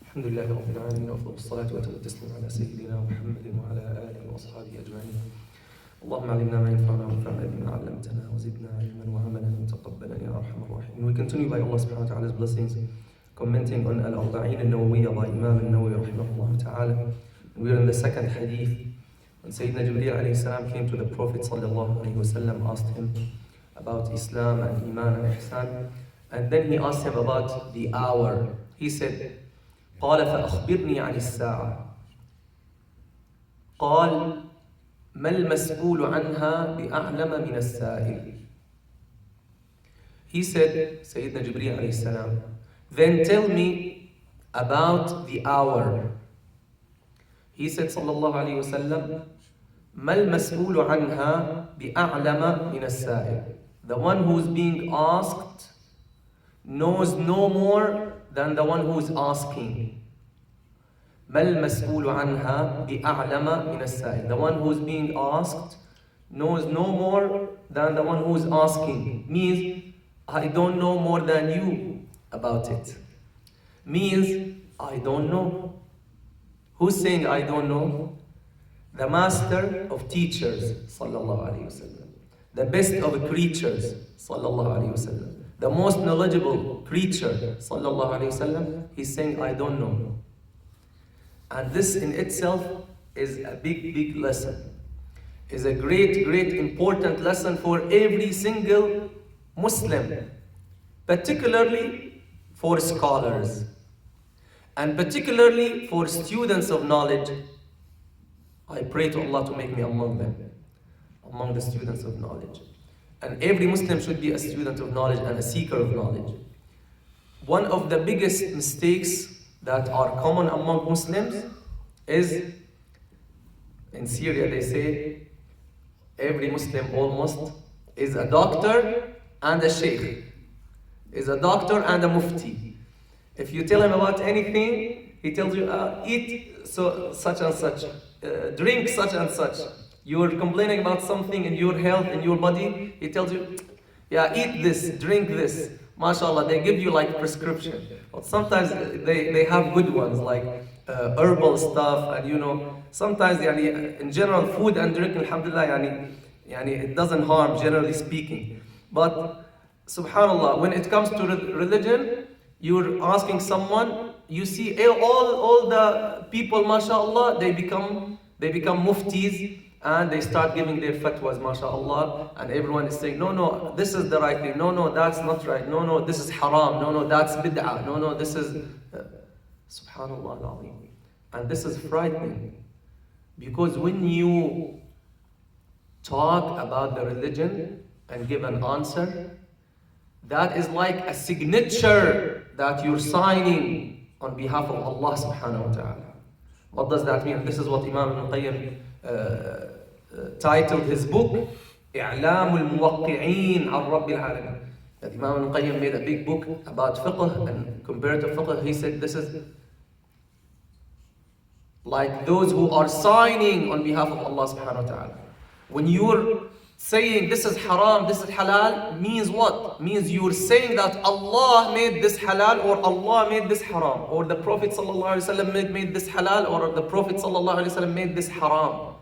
الحمد لله رب العالمين وأفضل الصلاة والتسليم على سيدنا محمد وعلى آله وأصحابه أجمعين. اللهم علمنا ما ينفعنا وانفعنا بما علمتنا وزدنا علما وعملا وتقبلا يا أرحم الراحمين. We continue by Allah subhanahu wa ta'ala's blessings, commenting on Al-Arba'in al-Nawawiyya by Imam al-Nawawi rahimahullah ta'ala. We are in the second hadith. When Sayyidina Jibreel alayhi salam came to the Prophet sallallahu alayhi wa sallam, asked him about Islam and Iman and Ihsan, and then he asked him about the hour. He said, قال فأخبرني عن الساعة قال ما المسؤول عنها بأعلم من السائل. He said, Sayyidina Jibreel alayhi salam, then tell me about the hour. He said sallallahu alayhi wa sallam, ما المسؤول عنها بأعلم من السائل. The one who is being asked knows no more than the one who is asking. ما المسؤول عنها بأعلم من السائل. The one who is being asked knows no more than the one who is asking. Means, I don't know more than you about it. Means, I don't know. Who's saying I don't know? The master of teachers, sallallahu alayhi wa sallam. The best of creatures, sallallahu alayhi wa sallam. The most knowledgeable creature, sallallahu alayhi wa sallam, he's saying, I don't know. And this in itself is a big lesson. Is a great important lesson for every single Muslim, particularly for scholars, and particularly for students of knowledge. I pray to Allah to make me among them, among the students of knowledge. And every Muslim should be a student of knowledge and a seeker of knowledge. One of the biggest mistakes that are common among Muslims is, in Syria they say, every Muslim almost is a doctor and a sheikh, is a doctor and a mufti. If you tell him about anything, he tells you, eat such and such, drink such and such. You're complaining about something in your health, in your body, he tells you, yeah, eat this, drink this. MashaAllah, they give you like prescription. But sometimes they have good ones, like herbal stuff, and you know, sometimes in general, food and drink, alhamdulillah, it doesn't harm, generally speaking. But subhanallah, when it comes to religion, you're asking someone, you see all the people, mashallah, they become muftis, and they start giving their fatwas, mashallah, and everyone is saying, no, this is the right thing, no, that's not right, no, this is haram, no, that's bid'ah, no, this is, subhanallah al-azim. And this is frightening, because when you talk about the religion and give an answer, that is like a signature that you're signing on behalf of Allah subhanahu wa ta'ala. What does that mean? This is what Imam Ibn Qayyim titled his book, إعلام الموقعين عن رب العالمين. That Imam Ibn Qayyim made a big book about fiqh and comparative fiqh. He said this is like those who are signing on behalf of Allah subhanahu wa ta'ala. When you're saying this is haram, this is halal, means what? Means you're saying that Allah made this halal, or Allah made this haram, or the Prophet sallallahu alaihi wasallam made this halal, or the Prophet sallallahu alaihi wasallam made this haram,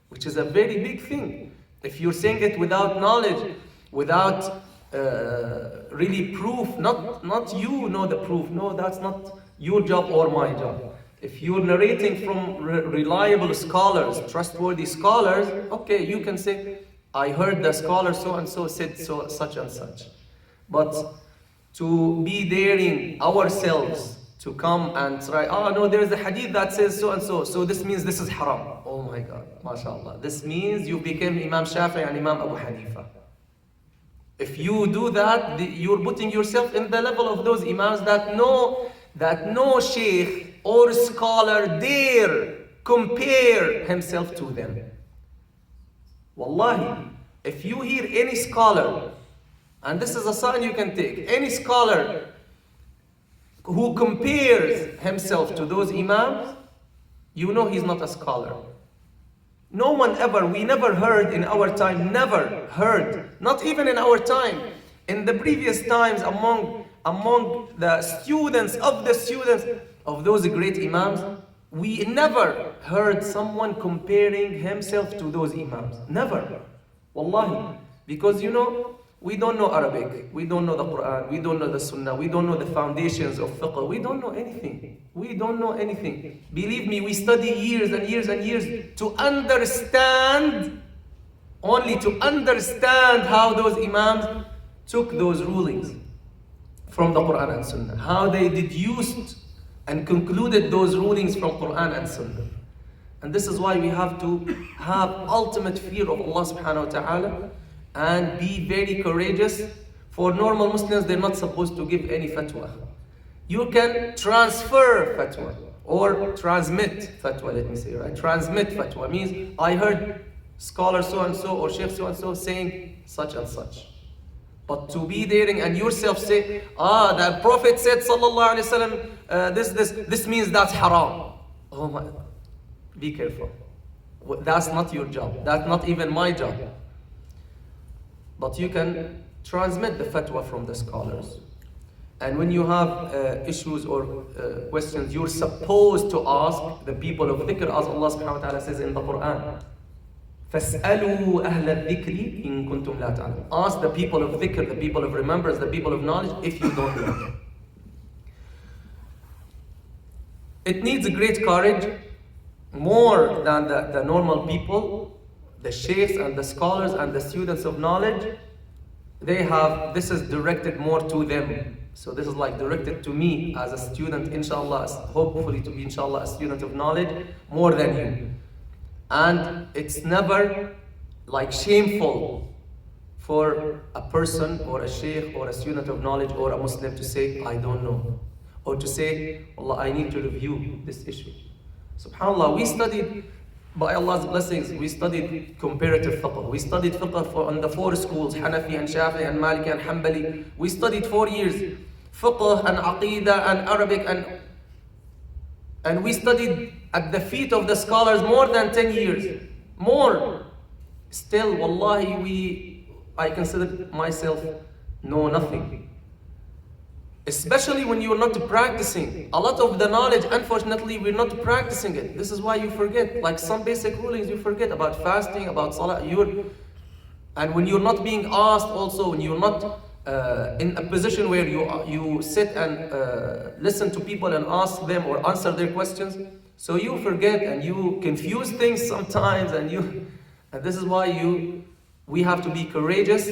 which is a very big thing. If you're saying it without knowledge, without really proof, not you know the proof, no, that's not your job or my job. If you're narrating from reliable scholars, trustworthy scholars, okay, you can say, I heard the scholar so-and-so said so, such and such. But to be daring ourselves to come and try, no, there is a hadith that says so-and-so, so this means this is haram. Oh my God, mashallah. This means you became Imam Shafi'i and Imam Abu Hanifa. If you do that, you're putting yourself in the level of those imams that no sheikh or scholar dare compare himself to them. Wallahi, if you hear any scholar, and this is a sign you can take, any scholar who compares himself to those imams, you know he's not a scholar. No one ever, we never heard in our time, never heard, not even in our time, in the previous times among the students of the students, of those great Imams, we never heard someone comparing himself to those Imams. Never. Wallahi. Because we don't know Arabic, we don't know the Quran, we don't know the Sunnah, we don't know the foundations of fiqh, we don't know anything. We don't know anything. Believe me, we study years and years and years to understand, only to understand how those Imams took those rulings from the Quran and Sunnah, how they deduced and concluded those rulings from Quran and Sunnah. And this is why we have to have ultimate fear of Allah subhanahu wa ta'ala and be very courageous. For normal Muslims, they're not supposed to give any fatwa. You can transfer fatwa or transmit fatwa, let me say, right? Transmit fatwa means I heard scholar so and so or sheikh so and so saying such and such. But to be daring and yourself say, the Prophet said sallallahu alaihi wasallam, this means that's haram. Oh my, be careful. That's not your job. That's not even my job. But you can transmit the fatwa from the scholars. And when you have issues or questions, you're supposed to ask the people of dhikr, as Allah subhanahu wa ta'ala says in the Quran. فَاسْأَلُوا أَهْلَ الذِّكْرِ إِن كُنتُمْ لَا تَعْلَمُونَ. Ask the people of dhikr, the people of remembrance, the people of knowledge, if you don't know. It needs great courage, more than the normal people, the sheikhs and the scholars and the students of knowledge. This is directed more to them. So this is like directed to me as a student, inshallah, hopefully to be, inshallah, a student of knowledge, more than you. And it's never like shameful for a person or a sheikh or a student of knowledge or a Muslim to say, I don't know. Or to say, Allah, I need to review this issue. SubhanAllah, we studied, by Allah's blessings, we studied comparative fiqh. We studied fiqh on the 4 schools, Hanafi and Shafi'i and Maliki and Hanbali. We studied 4 years, fiqh and aqidah and Arabic, and we studied at the feet of the scholars more than 10 years. More. Still, wallahi, I consider myself know nothing. Especially when you're not practicing. A lot of the knowledge, unfortunately, we're not practicing it. This is why you forget. Like some basic rulings, you forget about fasting, about salah. And when you're not being asked also, when you're not in a position where you sit and listen to people and ask them or answer their questions, so you forget and you confuse things sometimes, and this is why we have to be courageous,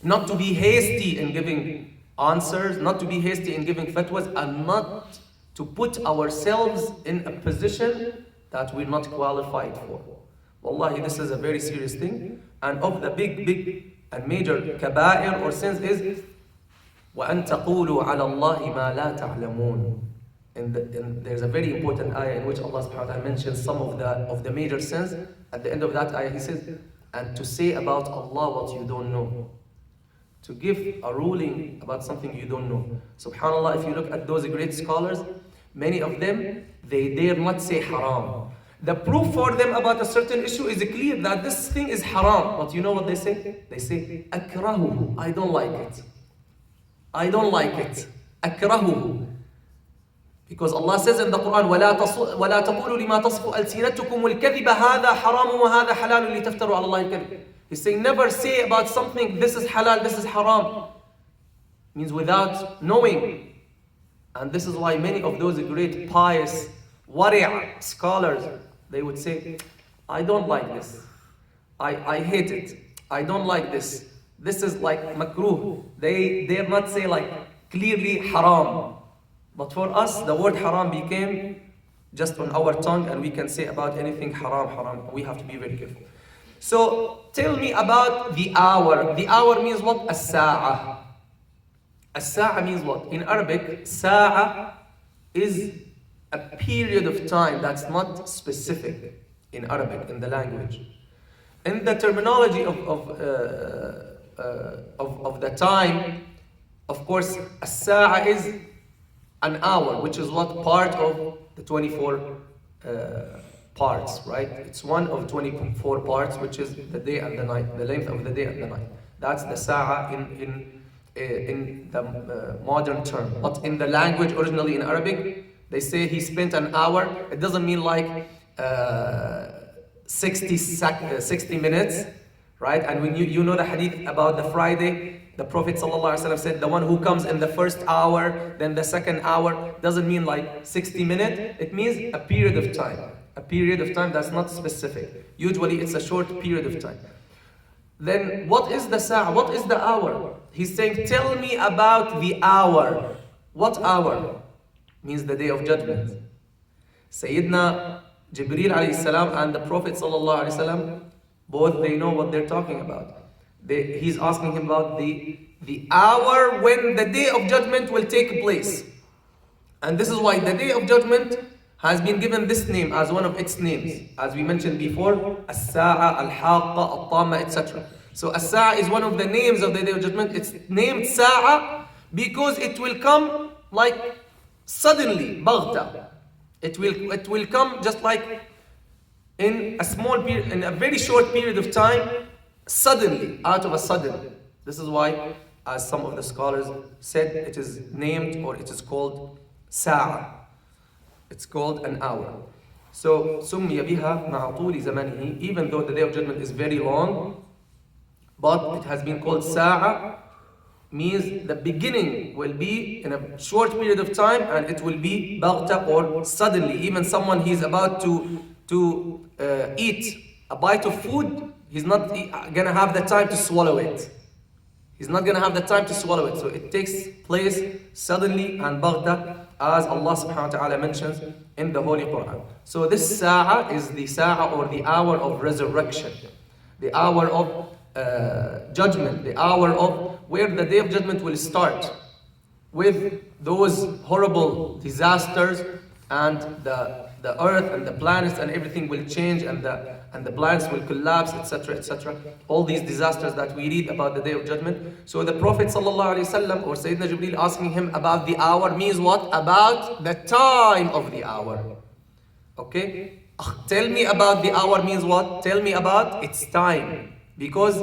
not to be hasty in giving answers, not to be hasty in giving fatwas, and not to put ourselves in a position that we're not qualified for. Wallahi, this is a very serious thing. And of the big and major kaba'ir or sins is وَأَن تَقُولُوا عَلَى اللَّهِ مَا لَا تَعْلَمُونَ. And there's a very important ayah in which Allah subhanahu wa ta'ala mentions some of the major sins. At the end of that ayah, He says, and to say about Allah what you don't know. To give a ruling about something you don't know. SubhanAllah, if you look at those great scholars, many of them, they dare not say haram. The proof for them about a certain issue is clear that this thing is haram. But you know what they say? They say, akrahuhu, I don't like it. I don't like it. Akrahuhu. Because Allah says in the Quran, وَلَا تَقُولُوا لِمَا تَصْفُ أَلْسِنَتُكُمُ الْكَذِبَ هَذَا حَرَامٌ وَهَذَا حَلَالٌ لِتَفْتَرُوا عَلَى اللَّهِ الْكَذِبَ. He's saying, never say about something, this is halal, this is haram. Means without knowing. And this is why many of those great pious wari' scholars, they would say, I don't like this. I hate it. I don't like this. This is like makruh. They dare not say like clearly haram. But for us, the word haram became just on our tongue, and we can say about anything haram. We have to be very careful. So tell me about the hour. The hour means what? As-sa'a. As-sa'a means what? In Arabic, sa'a is a period of time that's not specific in Arabic, in the language. In the terminology of the time, of course, as-sa'a is an hour, which is what? Part of the 24 parts, right? It's one of 24 parts, which is the day and the night, the length of the day and the night. That's the sa'a in the modern term. But in the language, originally in Arabic, They say he spent an hour. It doesn't mean like 60 minutes, right? And when you know the hadith about the Friday, the Prophet ﷺ said, the one who comes in the first hour, then the second hour, doesn't mean like 60 minutes. It means a period of time. A period of time that's not specific. Usually it's a short period of time. Then what is the sa'a? What is the hour? He's saying, tell me about the hour. What hour? Means the day of judgment. Sayyidina Jibreel alayhi salam and the Prophet sallallahu alayhi salam, both they know what they're talking about. He's asking him about the hour when the day of judgment will take place. And this is why the day of judgment has been given this name as one of its names. As we mentioned before, As-Sa'a, Al-Haqqa, Al-Tamma, etc. So As-Sa'a is one of the names of the day of judgment. It's named Sa'a because it will come like suddenly, Baghta. It will come just like in a small period, in a very short period of time, suddenly, out of a sudden. This is why, as some of the scholars said, it is named or it is called Sa'a. It's called an hour. So, سُمِّيَ بِهَا مَعَ طُولِ زَمَانِهِ. Even though the day of judgment is very long, but it has been called Sa'a, means the beginning will be in a short period of time and it will be baghta or suddenly. Even someone he's about to eat a bite of food, he's not gonna have the time to swallow it. He's not gonna have the time to swallow it. So it takes place suddenly and baghta, as Allah subhanahu wa ta'ala mentions in the Holy Quran. So this sa'a is the sa'a or the hour of resurrection, the hour of judgment, the hour of where the day of judgment will start with those horrible disasters, and the earth and the planets and everything will change, and the planets will collapse, etc., etc. All these disasters that we read about the day of judgment. So the Prophet ﷺ or Sayyidina Jibreel asking him about the hour means what? About the time of the hour. Okay? Tell me about the hour means what? Tell me about its time. Because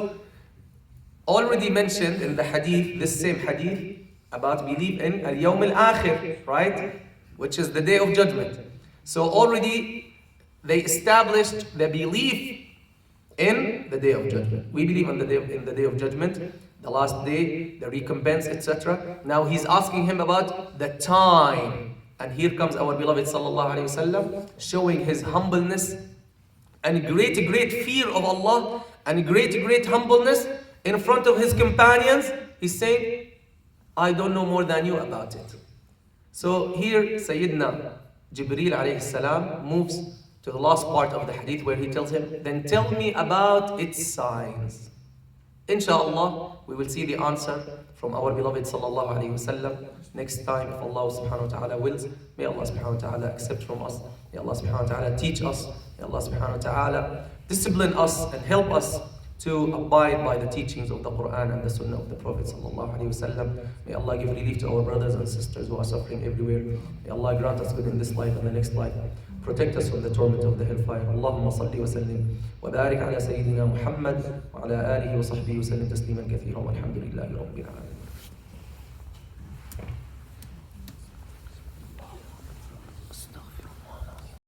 already mentioned in the hadith, this same hadith, about belief in al-yawm al-akhir, right? Which is the day of judgment. So already they established the belief in the day of judgment. We believe in the day of judgment, the last day, the recompense, etc. Now he's asking him about the time. And here comes our beloved sallallahu alayhi wasallam showing his humbleness and great fear of Allah and great humbleness in front of his companions. He's saying, I don't know more than you about it. So here Sayyidina Jibreel alayhi salam moves to the last part of the hadith where he tells him, then tell me about its signs. Inshallah, we will see the answer from our beloved sallallahu alayhi wasallam next time, if Allah subhanahu wa ta'ala wills. May Allah subhanahu wa ta'ala accept from us. May Allah subhanahu wa ta'ala teach us. May Allah subhanahu wa ta'ala discipline us and help us to abide by the teachings of the Quran and the Sunnah of the Prophet sallallahu alaihi wasallam. May Allah give relief to our brothers and sisters who are suffering everywhere. May Allah grant us good in this life and the next life. Protect us from the torment of the hellfire. Allahumma salli wa sallim wa barik ala Sayyidina Muhammad wa ala alihi wa sahbihi wa sallim tasliman kathira walhamdulillahi rabbil alamin.